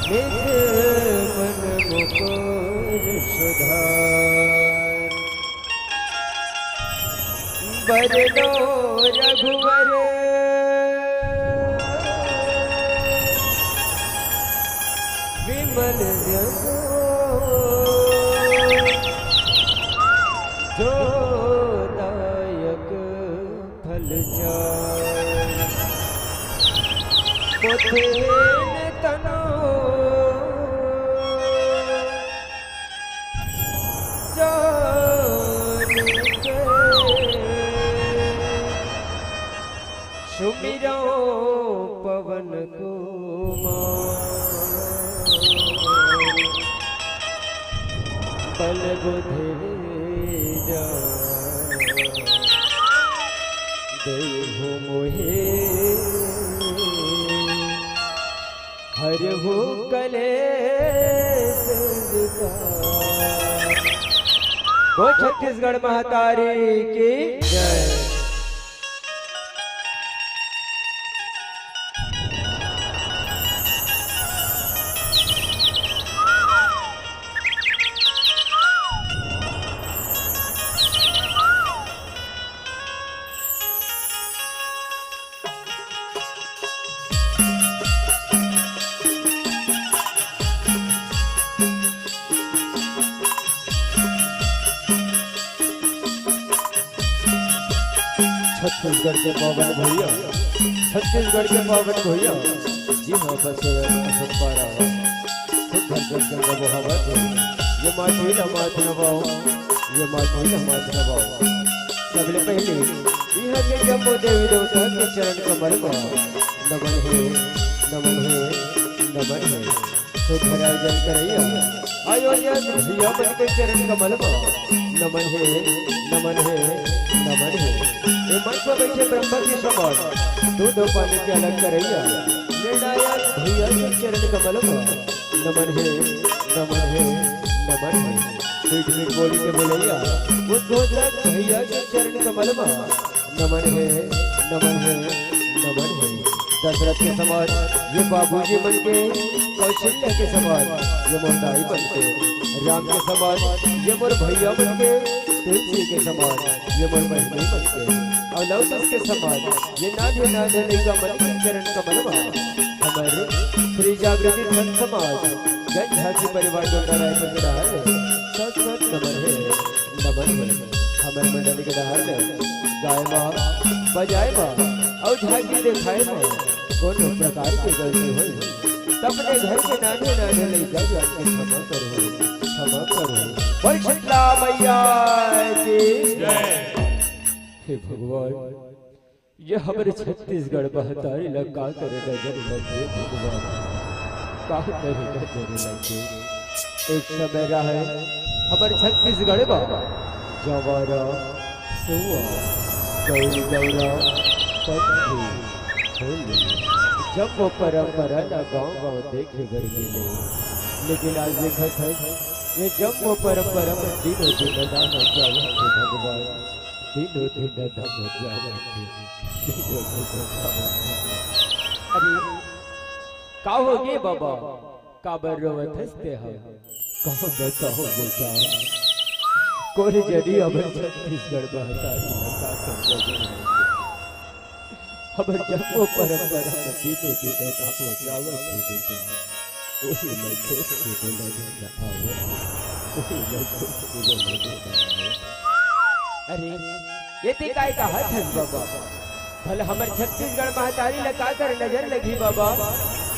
निज मन मुकुर सुधार। बरनो रघुवर विमल जसो जो दायक फल चार। पोथेन तनो जान के सुमिरो पवन कुमार। बल बुद्धि देहु मोहे हरहु कलेश विकार। वो छत्तीसगढ़ महातारी की जय। छत्तीसगढ़ के पावन भैया, छत्तीसगढ़ के पावन भैया जी हाँ बस पारा ये माथी माथ नवाओ, ये माथी माथ नवाओ। सबले पहले यह के जम्मू देवी देवता के चरण कमल में नमन है, नमन है, नमन है। तो धराजन करैया अयोध्या भैया मन के चरण कमल में नमन है, नमन है, नमन है। ये मन पर बैठे ब्रह्मा की समान दूध पानी के अलग करैया निर्णायक भैया के चरण कमल में नमन है, नमन है, नमन है। मीठ मीठ बोली के बोलैया उद्घोषक भैया के चरण कमल में नमन है, नमन है, नमन है। दशरथ के समान ये बाबूजी बन के, कौशल्या के समान ये मोर दाई बन के, राम के समान ये मोर भैया बन के, तुलसी के समान ये मोर बहनी बन के, और लवकुश के समान ये नान्हे नान्हे लइका मन के चरण कमल में हमारे श्री जागृति धन समाज जन झांसी परिवार को रायपुर के डाल सत सत नमन है, नमन है। हमारे मंडली के डाल गाय माँ बजाए माँ और झांकी दिखाए माँ कोनो प्रकार की गलती हुई अपने घर के नाने नाने लइका जाके क्षमा करो, क्षमा करो। बोल शीतला मैया की जय। हे भगवान ये हमारे छत्तीसगढ़ बहतारी लगा करे नजर लगे भगवान, का करे नजर लगे। एक समय रहे हमारे छत्तीसगढ़ बाबा जवारा सुआ गौरी गौरा पत्थी होली जब वो परंपरा ना गाँव गाँव देखे घर मिले। लेकिन आज देखा था ये जब वो परंपरा में दिनों दिन दान जावत भगवान, दिनों दिन दान जावत। अरे का हो गए बाबा काबर रोवत हंसते हैं, कहो बताओ बेटा कोई जड़ी अब छत्तीसगढ़ बहतारी लगा कर खबर जब वो परंपरा में दीदो दीदा का हो जावत हो देता है वही मैं खेत के बोला देता आओ वही मैं खेत के बोला देता है। अरे ये ते काय का हाथ है बाबा भले हमर छत्तीसगढ़ महतारी लगा कर नजर लगी बाबा,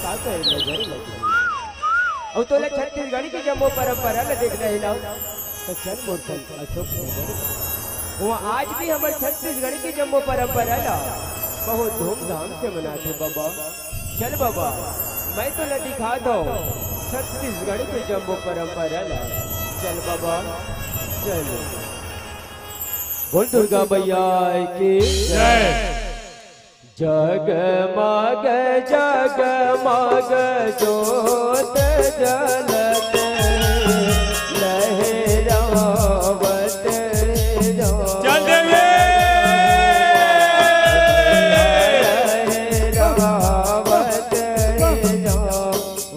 का कर नजर लगी और तो ले छत्तीसगढ़ी की जम्मो परंपरा ले देख रहे ना तो चल मोर चल अशोक नगर वो आज भी हमर छत्तीसगढ़ी की जम्मो परंपरा ला बहुत धूमधाम से मनाते बाबा। चल बाबा मैं तो ले दिखा दो छत्तीसगढ़ की जम्मो परंपरा ला, चल बाबा चल। बोल दुर्गा मैया की जय। जगमग जगमग ज्योत जलत लहरावत लहरावत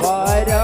वारा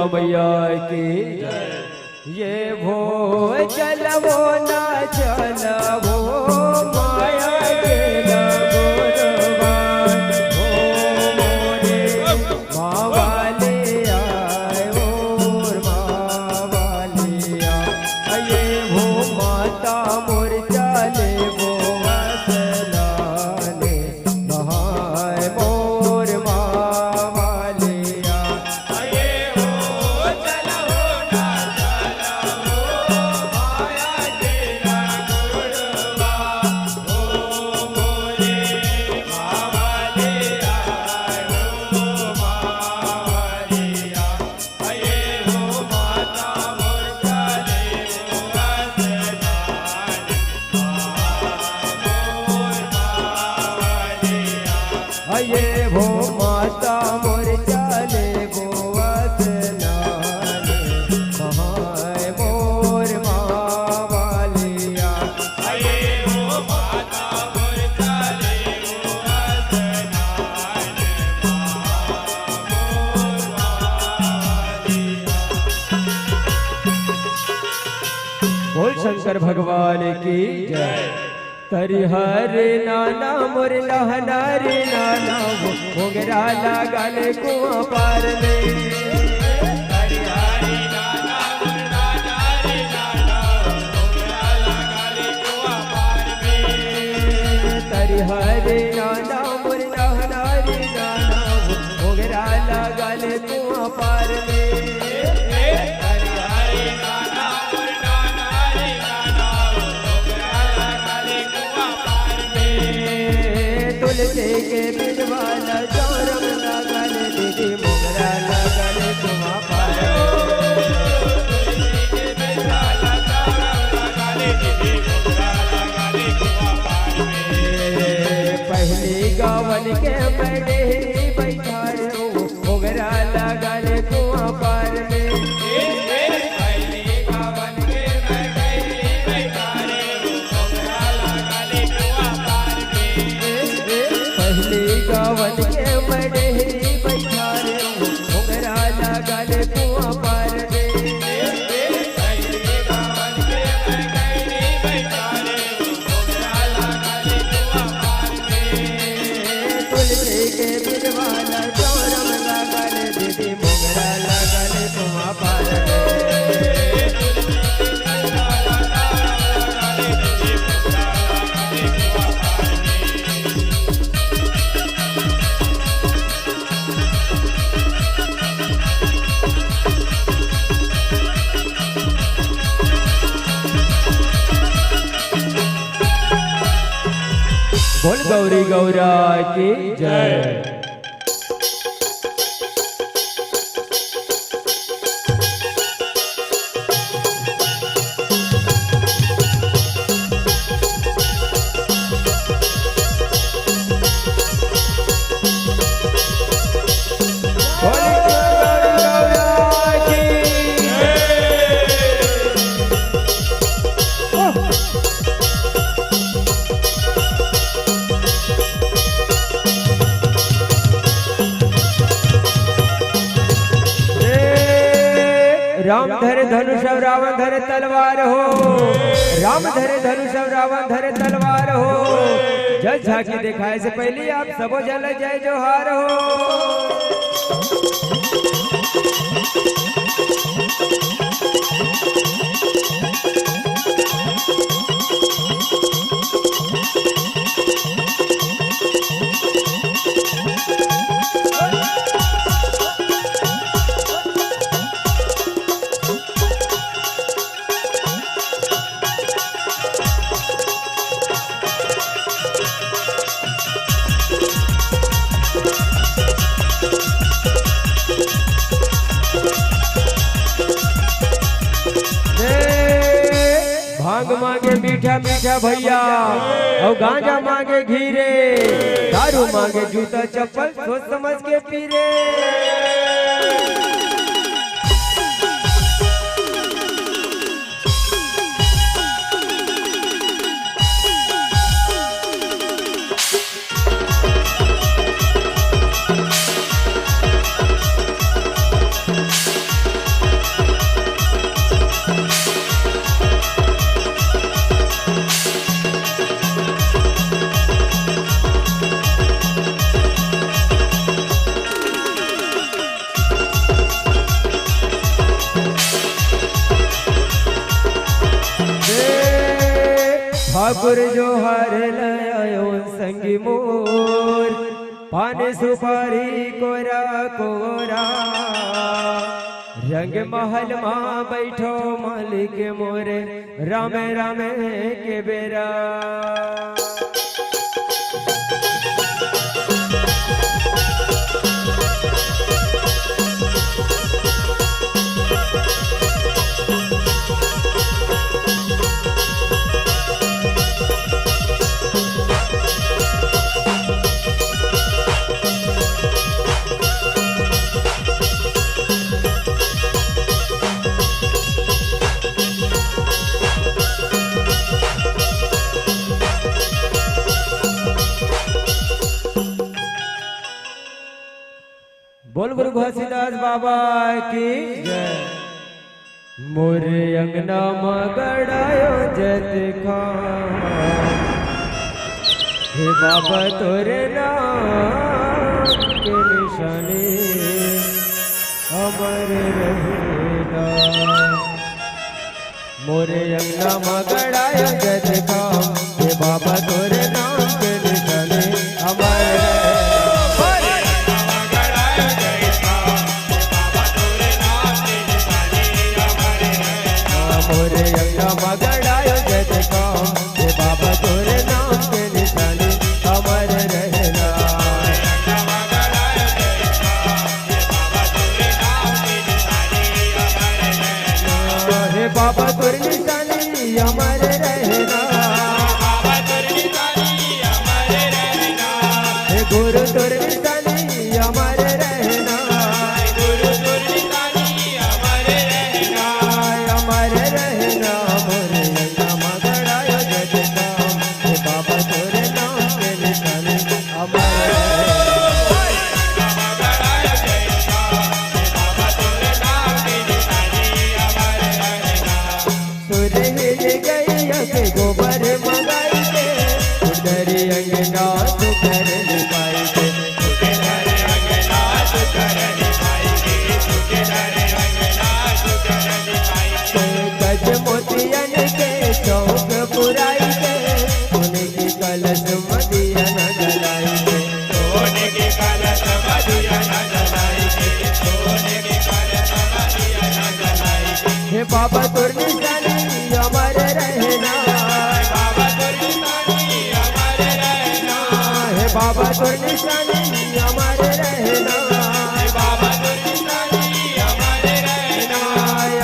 दुर्गा मैया की ये भो चलवो ना चलवो माया के लगोरवान हो मोरे मावाले आए और मावाले आए ये भो माता मोर चले वो वसलाने बहाए मोर मावाले आए वो चलवो ना ये भो माता मोर चले वो वसलाने बहाए मोर मावालिया ये भो माता मोर चले वो वसलाने मोर मावालिया। बोल शंकर भगवान की जय। हरिहर नाना मोर लहना रे नाना मोगरा लागल कुआं पार में हरिहर नाना मोर लहना रे नाना मोगरा लागल कुआं पार में हरिहर नाना मोर लहना रे नाना मोगरा लागल कुआं पार में तुलसी के बिजवाला चौरम लगल दीदी मोगरा लगल कुआं पार तुलसी के बिजवाला चौरम लगल दीदी मोगरा लगल कुआं पार पहली गावन के बड़ेरी बैठा रो मोगरा लगल कुआं पार में पहली गावन के बड़ेरी बैठा रो मोगरा लगल कुआं पार पहली गावन के बड़ेरी बैठा रे मोगरा लागल कुआं पार रे पहली गावन के बड़ेरी बैठा रे मोगरा लागल कुआं पार रे तुलसी के बिजवाला चौरम लागल दीदी मोगरा लागल कुआं पार रे बोल गौरी गौरा की जय। राम धरे धनुष और रावण धरे तलवार हो राम धरे धनुष और रावण धरे तलवार हो जय झांकी दिखाए से पहले आप सबो जल जय जोहार हो। भांग मांगे मीठा मीठा भैया और गांजा मांगे घीरे दारू मांगे जूता चप्पल सोच समझ के पीरे। ठाकुर जो हार लायो संगी मोर पान सुपारी कोरा कोरा रंग महल मां बैठो मालिक मोरे रामे रामे के बेरा। बोल गुरु घोसीदास बाबा की जय। मोरे अंगना मगड़ायो जत खान हे बाबा तोरे नाम के निशाने अमर रहना। मोरे अंगना मगड़ायो जत खान हे बाबा तोरे नाम के निशाने अमर रहना। मोरे अंगना मगड़ायो जत काम हे बाबा तोरे नाम के निशाने अमर रहना। हे बाबा तोरे निशाने अमर रहना। हे गुरु तोरे निशाने अमर रहना। गोबर मंगाई के उधरी अंगना सुकर पाई के गज मोतियन के चौक पुराई के सोने की कलश मदिया न जलाई के सोने की कलश मदिया न जलाई के सोने की कलश मदिया न जलाई के। हे बाबा तोर निशानी अमर रहना। बाबा तोर निशानी अमर रहना। बाबा तोर निशानी अमर रहना।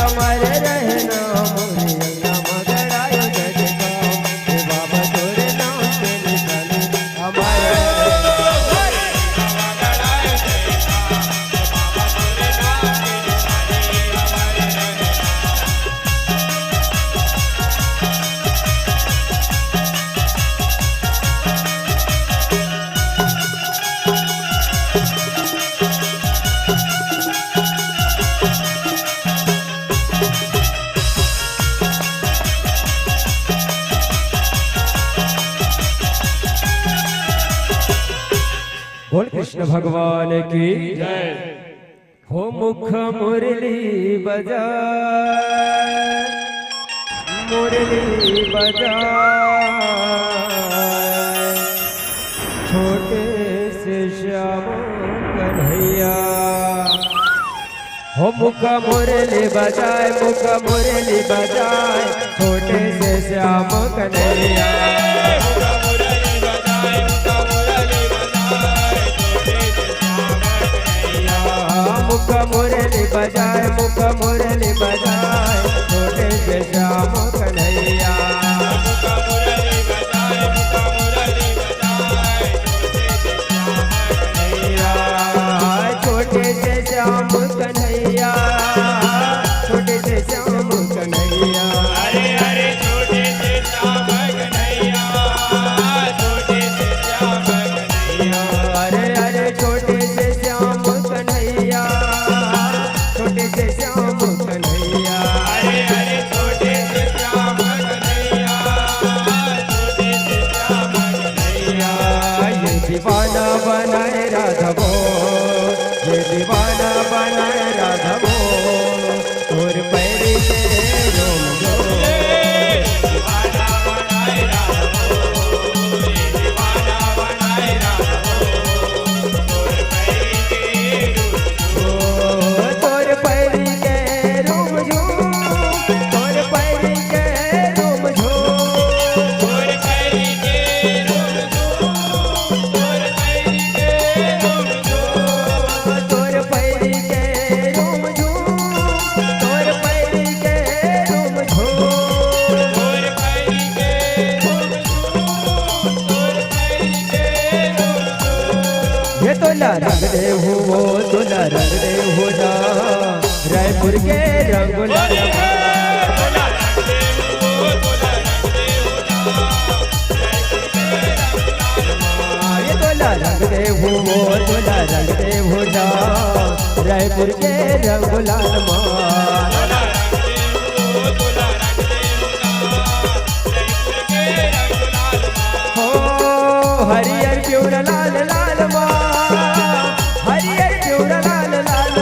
अमर रहना। मोरे अंगना मगड़ायो जत काम हे बाबा तोरे नाम के निशानी अमर बोल कृष्ण भगवान की जय। हो मुख मुरली बजा मुरली बजा छोटे से श्याम कन्हैया। हो मुख मुरली बजाए मुख मुरली बजाए छोटे से श्याम कन्हैया। मुख मुरली बजाए मुख मुरली बजाए छोटे से श्याम कन्हैया। छोटे से श्याम कन्हैया छोटे से श्याम कन्हैया। अरे अरे छोटे से श्याम कन्हैया तोला रंग दे वो तोला रंग दे हो जा रायपुर के रंग लाल तोला रंग दे वो तोला रंग दे हो जा रायपुर के रंग लाल हरियर प्यूर लाल लाल हरियर प्यूर लाल लाल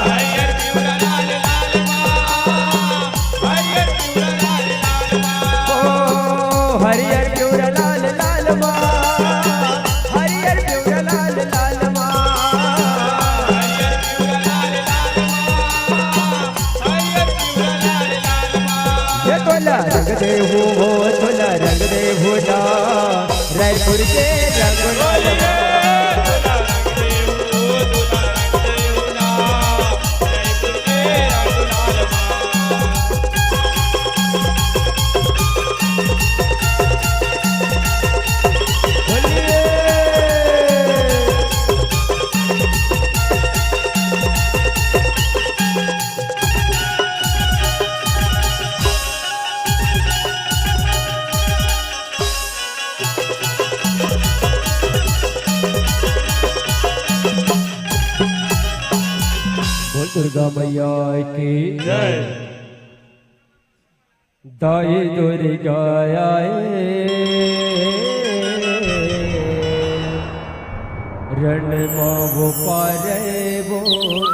हरियर प्यूर लाल लाल हरियर प्यूर लाल लाल हरियर प्यूर लाल लाल हरियर प्यूर लाल लाल ये तोला रंग दे हो तोला रंग दे हो जा रायपुर के रंग लाल दुर्गा मैया की जय दाई दुर्गा रण वो पारे वो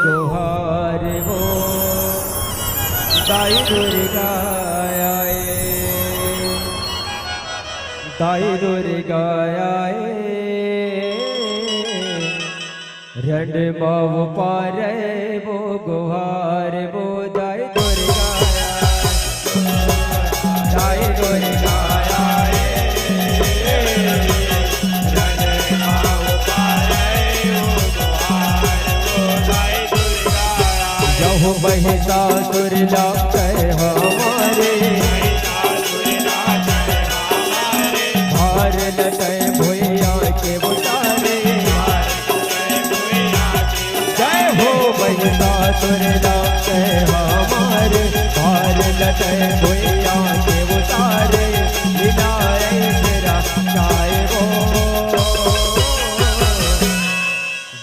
गुहार वो दाई दुर्गा दाई दुर्गा रण माव पारे वो गुहार वो दाई दुर्गा दाई दुर्गा रण माव पारे वो गुहार वो दाई दुर्गा जहो महिषासुर लाकर हमारे भार लटे भुइया के बुतारे महिषासुर लाके हमारे भार लटे भुइया के उतारे विनाय तेरा चाहे वो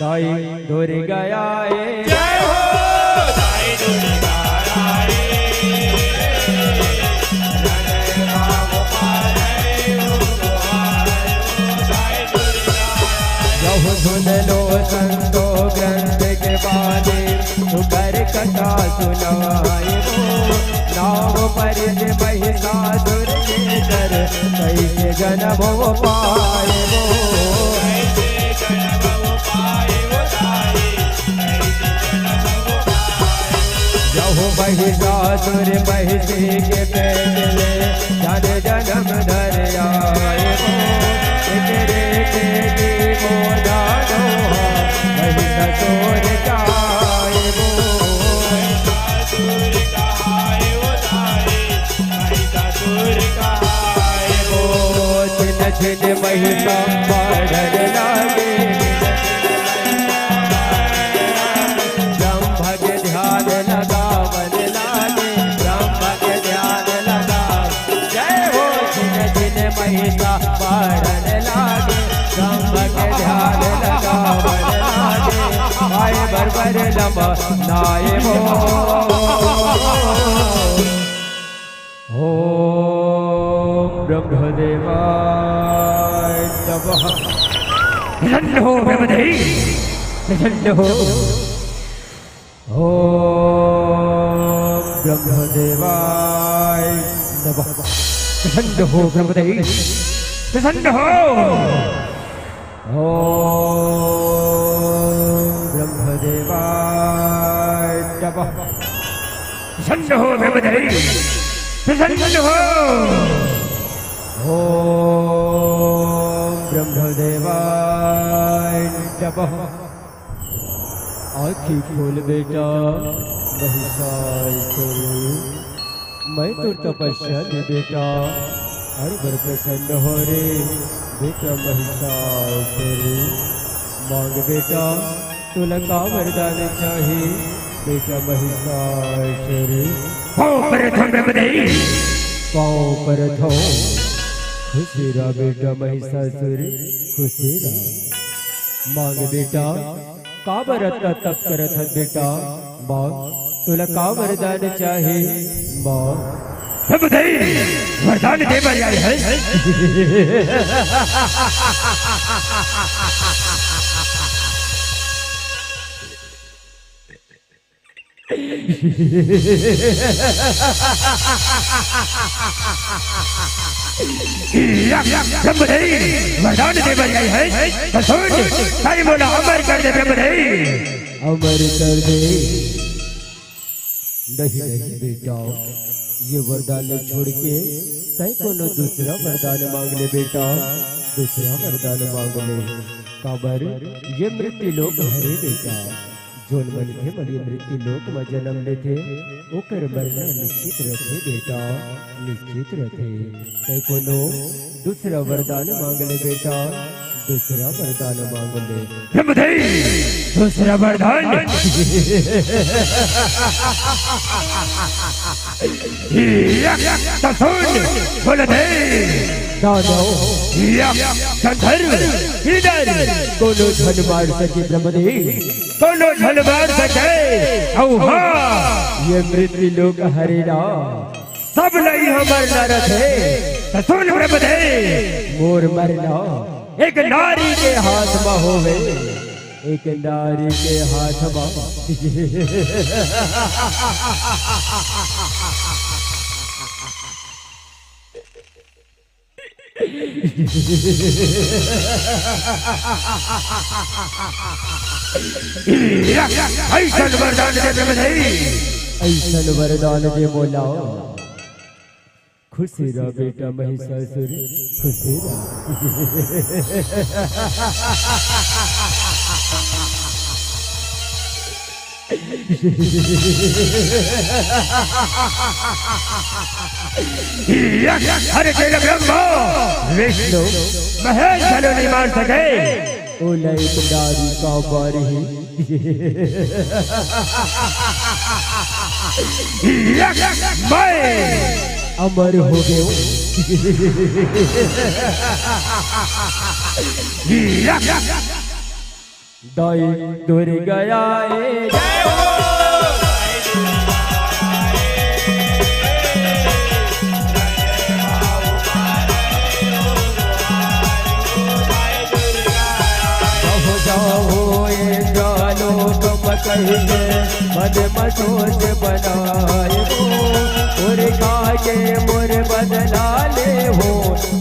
दाई दुर्गा जय हो दाई दुर्गा सुन लो संतो ग्रंथ के बादे कर कथा सुनाए वो नाव पर महिषासुर के कर कैसे जन्म वो पाए वो जहो महिषासुर महिषी के पेट में जन जन्म धर आए वो महिषासुर जाए वो छिन छिन महिषा बढ़न लागे ब्रह्म के ध्यान लगावन लागे ब्रह्म के ध्यान लगा जय हो छिन छिन महिषा बढ़न लागे ब्रह्म के ध्यान लगावन लागे आए बरबर लम नाये हो ब्रह्मदेवाय नमः प्रसन्न हो ब्रह्मदेव प्रसन्न हो ब्रह्मदेवाय नमः प्रसन्न हो ब्रह्मदेव प्रसन्न हो ब्रह्मदेवाय नमः प्रसन्न हो ब्रह्मदेव प्रसन्न हो ब्रह्मदेवाय नमः आँखी खोल बेटा महिषासुर मैं तो तपस्या दे बेटा हर बार प्रसन्न हो रे बेटा महिषासुर मांग बेटा तुला का वरदान चाहिए बेटा महिषासुर पाँव पर थम ब्रह्मदेव पाँव पर थो खुशी रा बेटा महिषासुर खुशी रा मांग बेटा का बरत तप करत है बेटा मांग तुला का वरदान चाहिए मांग ब्रह्मदेव वरदान दे बजाय है ब्रह्मदेव वरदान दे बजाय है तो सुन सारी बोला अमर कर दे ब्रह्मदेव अमर कर दे नहीं नहीं बेटा ये वरदान छोड़ के तय कोनो दूसरा वरदान मांग ले बेटा दूसरा वरदान मांग ले काबर ये मृत्यु लोक हरे बेटा जोन मन के मरी मृत्यु लोक में जन्म लेते ओकर मरना निश्चित रथे बेटा निश्चित रथे तय कोनो दूसरा वरदान मांग ले बेटा दूसरा वरदान मांग ले ब्रह्मदेव दूसरा वरदान तो सुन बोल दे दादा गंधर्व इधर कोनो धन मार सके ब्रह्मदेव कोनो धन मार सके ये मृत्यु लोक हरेना सब नहीं हमर नरक है तो सुन ब्रह्मदेव मोर मरना एक नारी के हाथ में होवे एक नारी के हाथ में ऐसा वरदान दे ब्रह्मदेव ऐसा वरदान दे बोला खुशी रा बेटा महिषासुर खुशी रा अरे तेरा ब्रह्मा विष्णु महेश चलो नहीं मार सके ओला एक नारी का बारी मैं अमर हो गए दाई दूर गया कहिए मद मसोज बनाए हो और खाके मोर बदला ले हो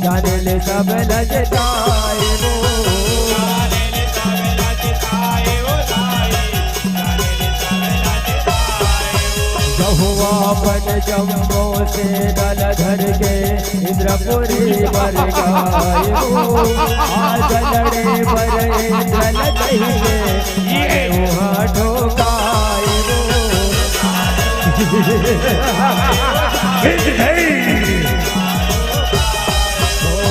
जाने ले सब लजताए हो जहुआपन जम्बो से दल धर के इंद्रपुरी बर गाए हो आज लड़े बर इंद्र कहिए ये वहाँ ठोकाए हो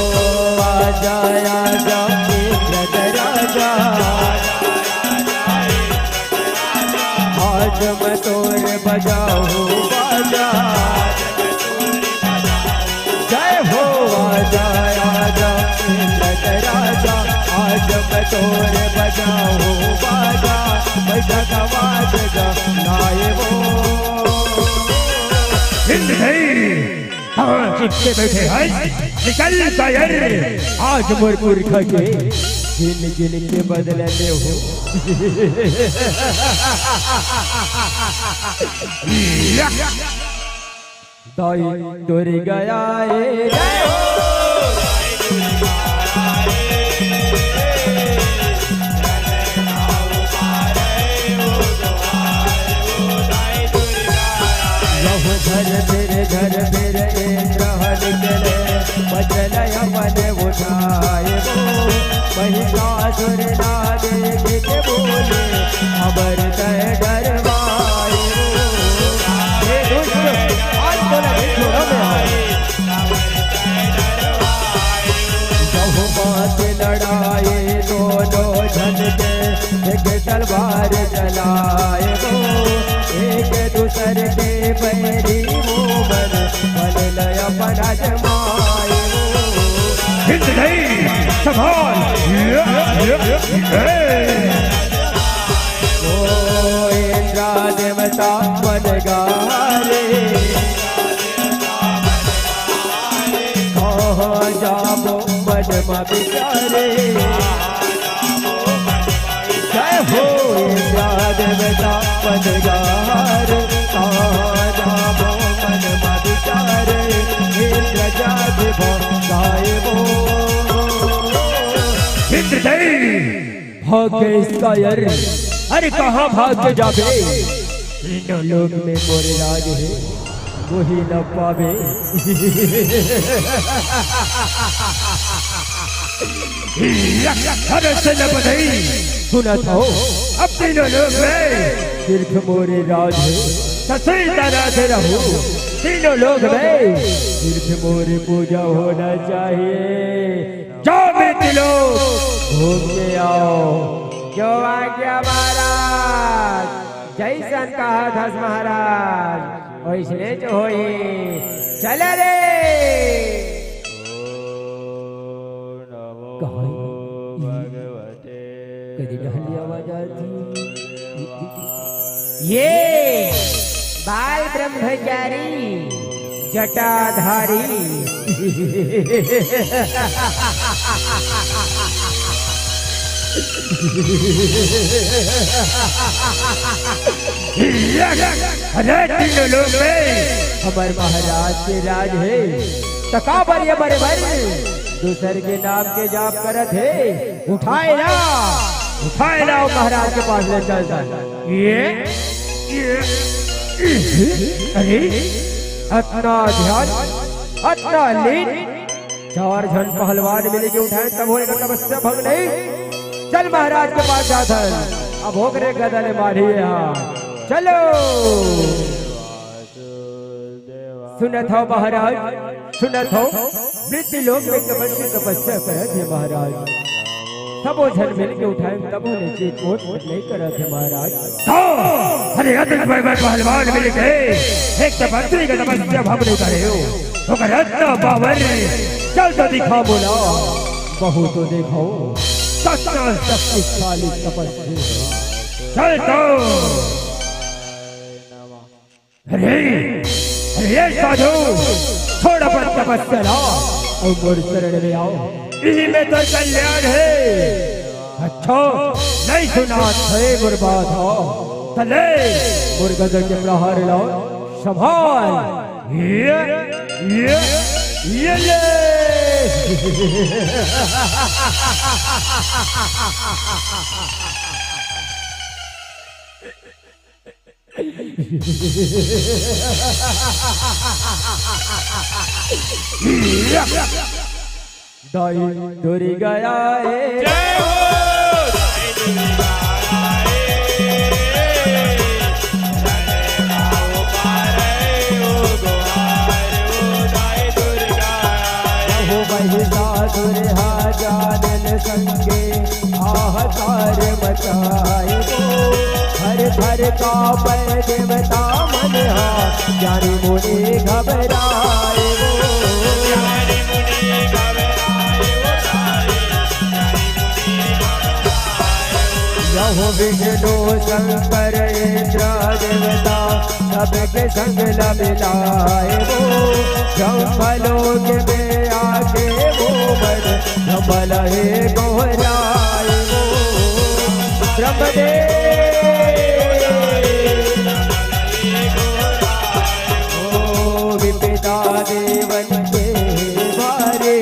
आजा आजा राजा आज मैं तोरे बजाऊं बाजा जय हो आजा आजा राजा आज मैं तोरे बजाऊं बाजा बैठा आवाज गाए हो चिट्टे बैठे हैं निकल तैयार आज मोर पुरखा के जिन जिन के बदलने हो दाई तोरी गया धर फिर इंद्र निकले बचल मन उठाए वो महिषासुर ना देख के बोले अमर तय डरवाए बहुमत लड़ाए दोनों झन के मन जमाए हिंद नहीं संभाल ओ इंद्रा देवता मन गारे कहाँ जाबो मन मा बिचारे जय हो इंद्रा देवता मन गारे कहाँ जाबो मन मा बिचारे इंद्र जात गाए वो हिंद नहीं भाग्य इसका यार अरे कहाँ भाग के जाबे तीनों लोग में मोरे राज है वही न पावे अरे से न बधाई सुना था अब तीनों लोग में सिर्फ मोरे राज है तस्वीर तरह से रहो तीनों लोग में सिर्फ मोरे पूजा होना चाहिए जाओ बेटे लोग घूम के आओ जो आज्ञा महाराज जैसन कहा था महाराज वैसने जो होई चल रे कदी डहली आवाज आती ये बाल ब्रह्मचारी जटाधारी अरे तीनों लोग में हमारे महाराज के राज है तका बड़े बड़े बड़े दूसर के नाम के जाप करत है उठाए ना महाराज के पास ले चलता ये अरे अपना ध्यान अपना लीन चार जन पहलवान मिले के उठाए तब होने का तपस्या भंग नहीं चल महाराज के पास जाता अब होकरे गदल मारी चलो सुनत हो महाराज सुनत हो वृद्ध लोग में तपस्या करत है महाराज सबो जन मिल के उठाए तब होने चीज मोट नहीं करत है महाराज अरे अतुल पहलवान मिल गए एक तपस्वी का तपस्या भंग नहीं करे हो तो रत्न बाबर चल तो दिखा बोला बहु तो देखो शक्तिशाली तपस्वी चल तो अरे अरे साधु थोड़ा पर तपस्या और मोर शरण में आओ इसी में तो कल्याण है अच्छा नहीं सुना थे गुरबात हो चले मुर्गदर के प्रहार लाओ संभाल ये दाई डोरी गया संगे आहकार मचाए वो हर हर का पर देवता मन ज्ञानी मुनि घबराए वो विष्णु शंकर इंद्र देवता सबके संग मिलाए वो जंगलों में आके वो बड़ जबल है गोहराए वो ब्रह्मदेव ओ विपिता देवन के बारे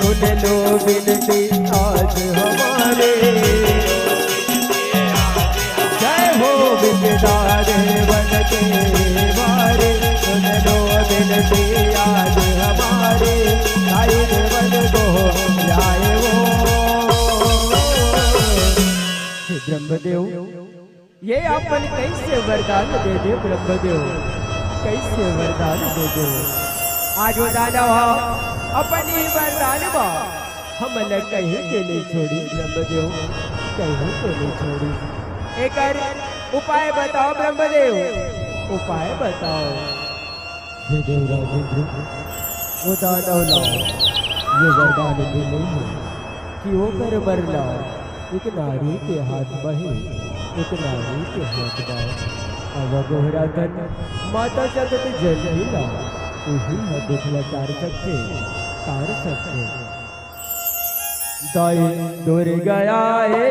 सुन लो विनती आज हमारे जय हो विपिता देवन के बारे सुन लो विनती आज हमारे आई देवन को जाए वो ब्रह्मदेव ये अपन कैसे वरदान दे दे ब्रह्मदेव कैसे वरदान दे दे आज वो दानव अपनी वरदान हम कहीं के नहीं छोड़ी ब्रह्मदेव कहीं को नहीं छोड़ी एक उपाय बताओ ब्रह्मदेव उपाय बताओ। हे देवराजेंद्र, वो दानव लाओ, ये वरदान भी नहीं है कि वो कर बर लाओ, एक नारी के हाथ बहे, एक नारी के हाथ बाओ। अब गोहरा धन माता जगत जल लाओ, उही है दुखला तार सकते, तार सकते। दाई दूर गया है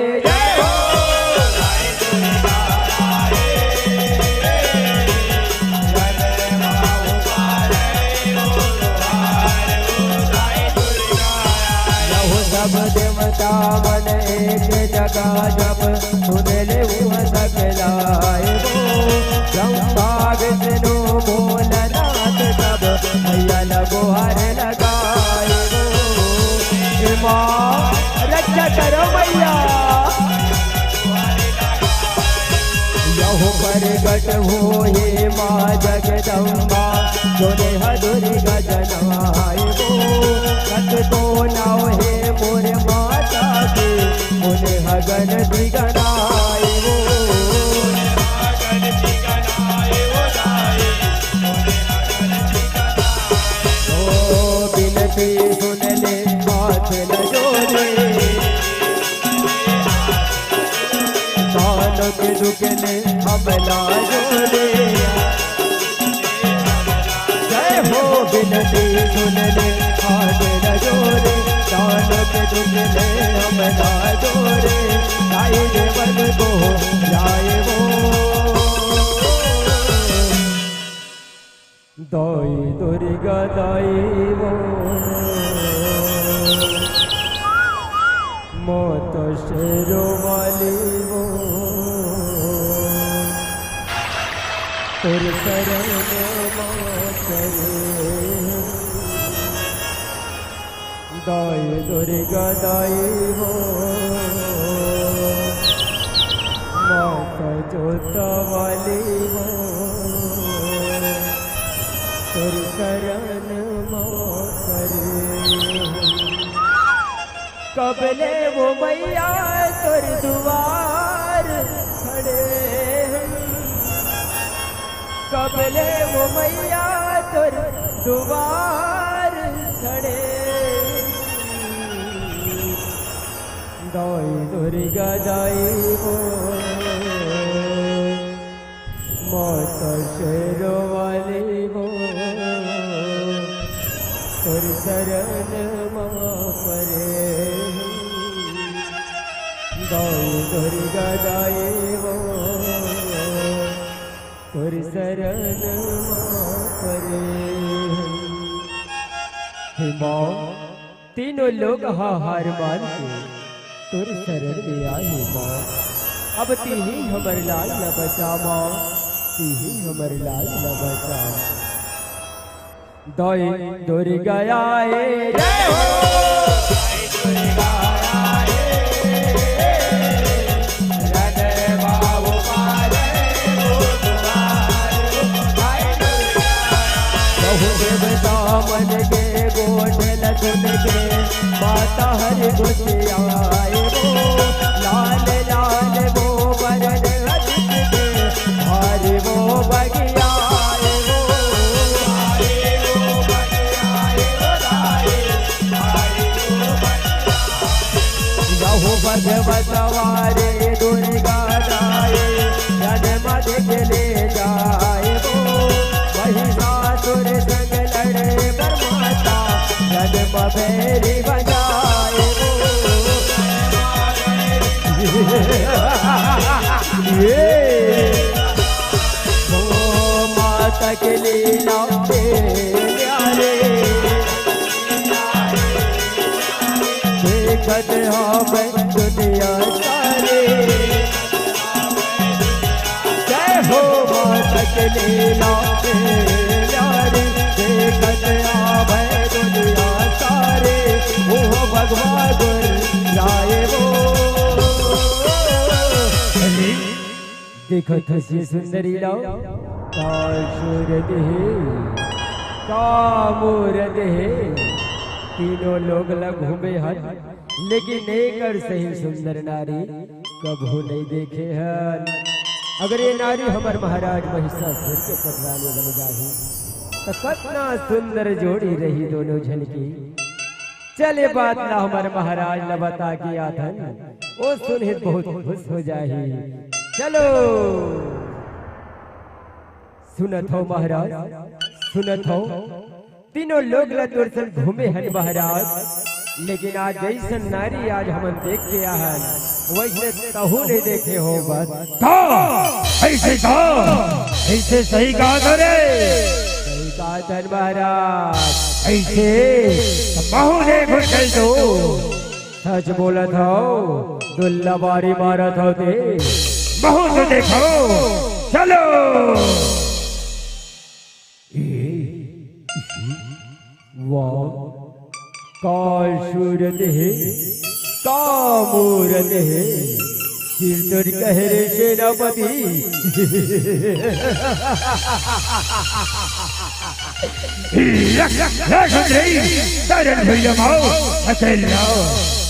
सब देवता मन एक जगह जब सुनले वो सकलाए वो ब्रह्मा विष्णु भोलेनाथ सब भैया लगोहार लगाए वो माँ रक्षा करो मैया। यहो प्रगट हो ये माँ जगदम्बा जोने हदुरी गजनाए वो कत तो नाव है मोरे माता के मोने हगन दिगनाए वो बिनती सुन ले हाथ न जोड़े कान के दुखने हमला जोड़े। जय हो बिनती सुन ले हाथ न जोड़े कान के दुखने हमला जोड़े। गाय देवन को जाए वो दाई दुर्गा दाई वो मौत शेरों वाली वो तेरे शरण करे। दाई दुर्गा दाई वो माता जोता वाली वो तेरे शरण करे। कबले वो मैया तोर दुआर खड़े हम, कबले वो मैया तोर दुआर खड़े। दाई दुर्गा दाई वो माता शेरों वाली वो तोर शरण करे। दाई दुर्गा दाई वो तोर शरण करे। हे माँ तीनों लोग हार मान के तोर शरण में आए माँ। अब ती ही हमर लाल न बचा माँ, ती ही हमर लाल न बचा। दाई दुर्गा आए जय हो मन के गोठल सुन के माता हरि गुस्से आए वो लाल लाल वो बरन हरित के हरि वो बगियाए वो यहो भगवत वारे दुर्गा दाए जन मद के ले जाए वो महिषासुर संग लड़े परमाता जन्म फेरी बजाए वो माता के लीला प्यारे देखत हम दुनिया सारे। जय हो माता के लीला प्यारे देखत आवे दुनिया सारे। वो भगवान जाए वो देखो थसी सुंदरी लाओ सूरत है का मूरत है। तीनों लोग लग घूमे हन लेकिन एक सही सुंदर नारी कभू नहीं देखे हन। अगर ये नारी हमार महाराज महिषासुर के पटरानी बन जाही तो कितना सुंदर जोड़ी रही दोनों जन की। चले बात ला हमारे महाराज न बता के आधन वो सुनहित बहुत खुश हो जाही। चलो सुनत हो महाराज, सुनत हो तीनों लोग लतुरसन घूमे हन महाराज, लेकिन आज जैसन नारी आज हम देख के आहन वैसे कहू नहीं देखे हो। बस ऐसे सही कहा करे, सही कहा धन महाराज, ऐसे बहु ने घुस गई तो सच बोला था दुल्ला बारी मारा था ते बहु तो देखो। चलो वाह का सूरत है, का मूरत है, सिर तुर कहरे सेनापति।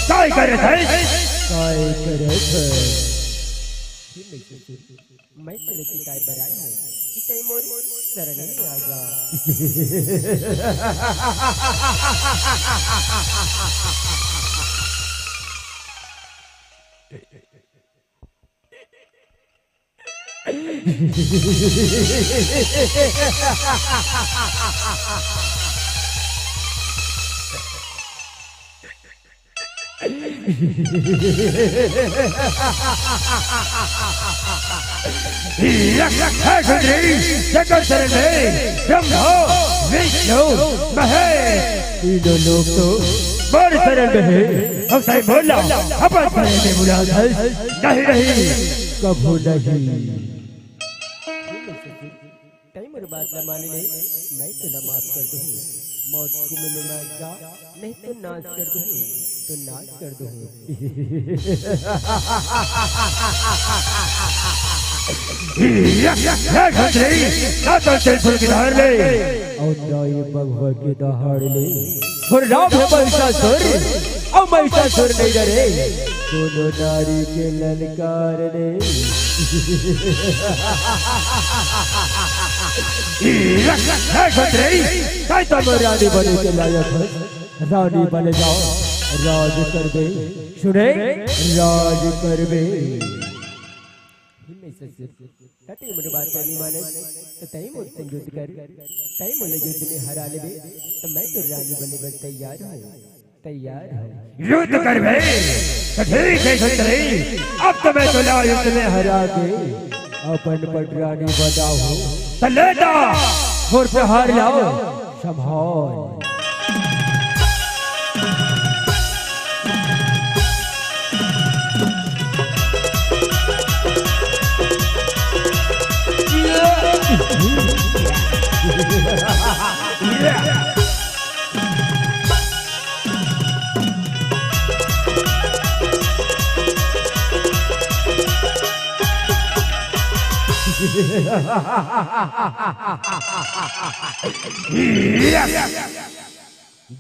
काय करे थे मैं पहले की काय बराई है इतई मोर शरण में आ जा। तीनों लोग तो बड़े शरण में है। अब सही बोला अपन शरण में बुला नहीं नहीं कभू नहीं। टाइम और बात न मान ले मैं तुला माफ कर दूँ, मौत को में मत जा, नहीं तो नाच कर दूँ तो नाच कर दूँ। और ये भगवा के दहाड़ ले और राम है महिषासुर और महिषासुर नहीं डरे दोनों नारी के ललकार ने। रानी बने के लायक है, रानी बने जाओ राज कर दे, सुने राज कर दे। तटी मुझे बात नहीं माने तो तई मुझसे युद्ध कर, तई मुझे युद्ध में हरा ले तो मैं तो रानी बनने पर तैयार हूँ, तैयार हूँ। युद्ध कर बे तो ठीक है सुंदरी, अब तो मैं तुला युद्ध में हरा के अपन पटरानी बताओ तो लेता और पे हार लाओ संभाल।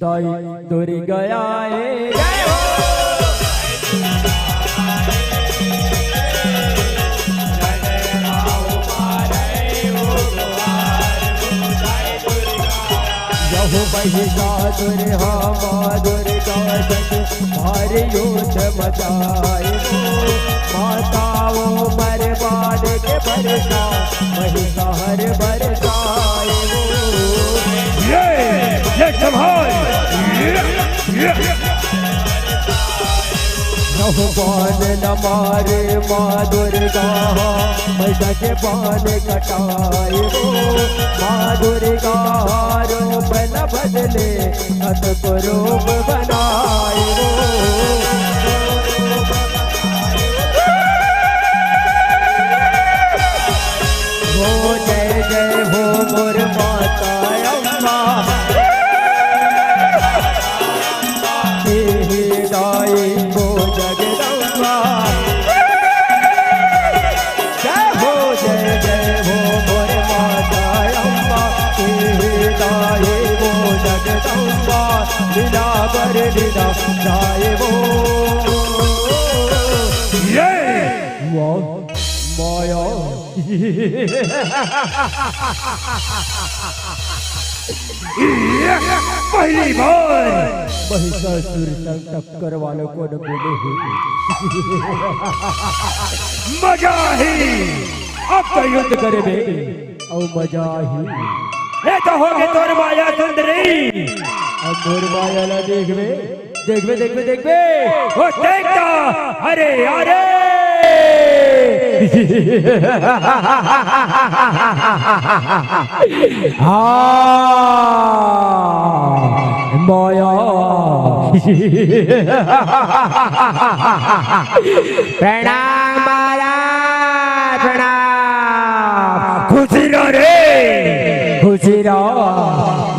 दाई दूरी गया महिषासुर माधुर भारी युद्ध मचाए माताओं बर्बाद के बरसा महिषासुर बरसाए। ये संभाल पान न मारे माँ दुर्गा महिषा के पान कटाए माँ दुर्गा रूप न बदले अत को रूप बनाए। हो जय जय हो मोर माता अम्मा दाई हो जगदम्बा। जय हो मोर माता अम्मा दाई हो जगदम्बा लीला बर लीला जाए वो माया पहली बार महिषासुर संग टक्कर वालों को न बोले मजा ही अब तो युद्ध करे बे और मजा ही ये तो हो गए तोर माया सुंदरी अब मोर माया ला देखबे देखबे देखबे देखबे वो देखता अरे अरे माया प्रणाम महाराज प्रणाम खुशी रो रे खुशी रहो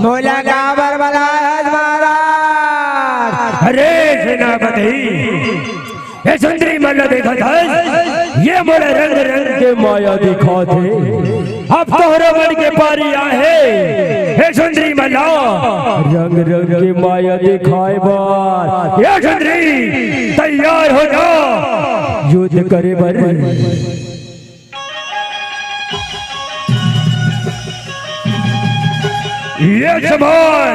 मोला गावर महाराज महाराज अरे सेनापति ये सुंदरी मल्ल देखा था ये मोला रंग रंग के माया दिखा थे अब तोहरो बन के पारी आहे हे सुंदरी मल्ला रंग रंग के माया दिखाए बार ये सुंदरी तैयार हो जा युद्ध करे बर ये समान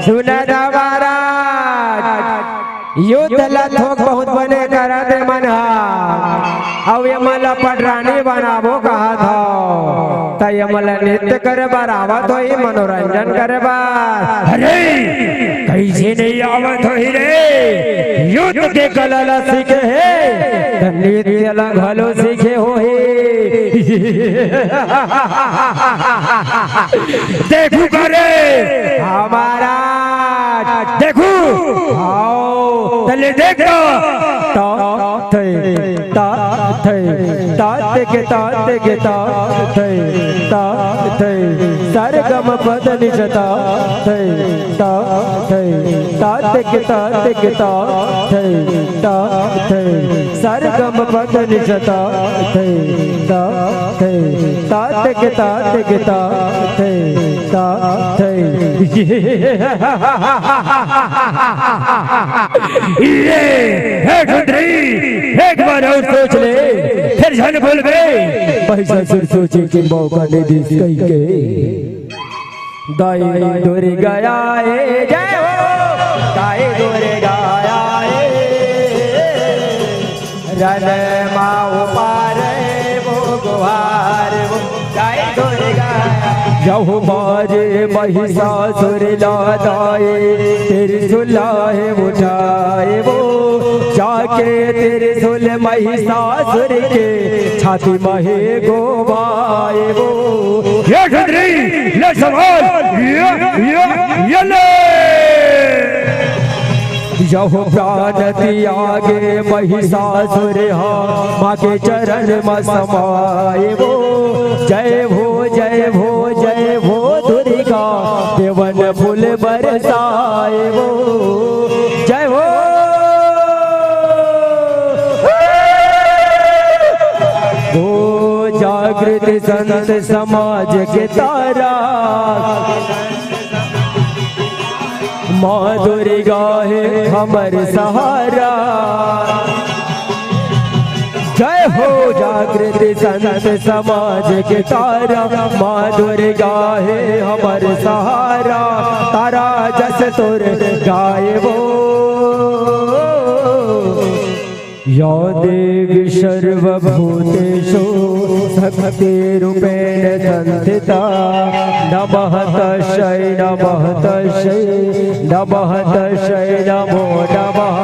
सुना महाराज युद्ध ला थोक बहुत बने करा दे मन अब ये मला पटरानी बनाबो कहा था तो ये मला नृत्य करे बार आवत हो ही मनोरंजन करे बार अरे कैसे नहीं आवत हो ही रे युद्ध के कला ला सीखे है तो नृत्य ला घलो सीखे हो ही देखू करे हमारा देखू आओ चले देखो सरगम पदनि सता सरगम पदनि सता ये एक बार और सोच ले फिर झन भूल गए महिषासुर सोचे कि मौका नहीं दी कहीं के दाई दूर गया है जय हो दाई दूर गया है रन माओ पार वो गुहार वो दाई दूर गया जहु मारे महिषासुर लादाए तेरी सुलाहे उठाए वो जाके तेरे सुल महिषासुर के छाती महे गोबाए वो ये खंडरी ले सवाल ये ले यहो प्राण त्यागे महिषासुर माँ के चरण में समाए वो जय भो जय भो जय भो दुर्गा देवन फूल बरसाए वो जय हो वो जागृत संत समाज के तारा माँ दुर्गा है हमर सहारा जय हो जागृत संत समाज के तारा माँ दुर्गा है हमर सहारा तारा जस तुर गाए वो या देवी सर्वभूतेषु शक्तिरूपेण संस्थिता नमः तस्यै नमः तस्यै नमः तस्यै नमो नमः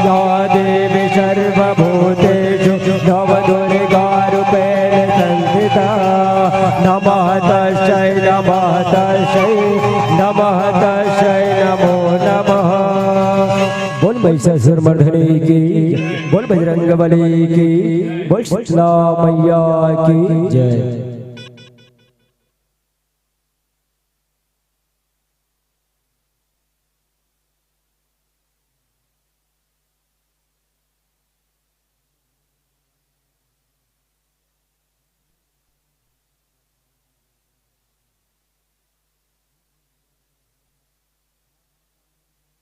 या देवी सर्वभूतेषु नवदुर्गारूपेण संस्थिता नमः तस्यै नमः तस्यै नमः तस्यै नमो नमः। बोल महिषासुर मर्दनी की बोल बजरंग बली की बोल शीतला मैया की जय।